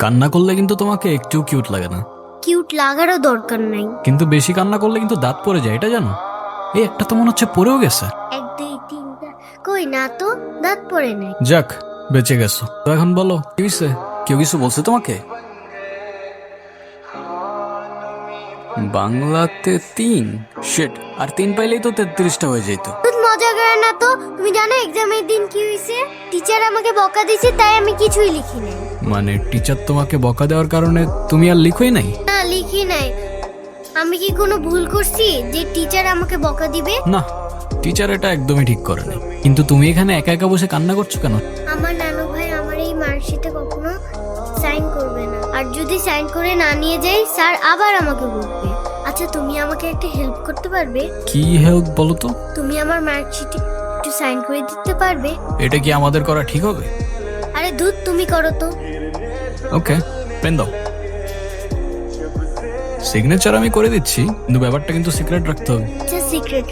কান্না করলে কিন্তু তোমাকে একটু কিউট লাগে না, কিউট লাগারও দরকার নাই। কিন্তু বেশি কান্না করলে কিন্তু দাঁত পড়ে যায়, এটা জানো? এই একটা তো মনে হচ্ছে পড়েও গেছে। 1 2 3 4 কই না তো, দাঁত পড়ে নাই। যাক, বেঁচে গেছো। তো এখন বলো কি হয়েছে? কেউ কিছু বলছে তোমাকে? বাংলাতে 3, শিট, আর 3 পাইলেই তো 33টা হয়ে যেত। খুব মজা করে না তো। তুমি জানো এক্সামের দিন কি হয়েছে? টিচার আমাকে বকা দিয়েছে, তাই আমি কিছুই লিখি নাই। মানে টিচার তোমাকে বকা দেওয়ার কারণে তুমি আর লিখোই নাই? না, লিখি নাই। আমি কি কোনো ভুল করছি যে টিচার আমাকে বকা দিবে? না, টিচার এটা একদমই ঠিক করেনি। কিন্তু তুমি এখানে একা একা বসে কান্না করছো কেন? আমার নানু ভাই আমার এই মার্কশিটে কখনো সাইন করবে না, আর যদি সাইন করে না নিয়ে যাই স্যার আবার আমাকে বকবে। আচ্ছা, তুমি আমাকে একটা হেল্প করতে পারবে? কি হেল্প বলো তো? তুমি আমার মার্কশিটে একটু সাইন করে দিতে পারবে? এটা কি আমাদের করা ঠিক হবে? আরে ধুত, তুমি করো তো। ওকে, পেন দাও। সিগনেচার আমি করে দিচ্ছি, কিন্তু ব্যাপারটা কিন্তু সিক্রেট রাখতে হবে। আচ্ছা, সিক্রেট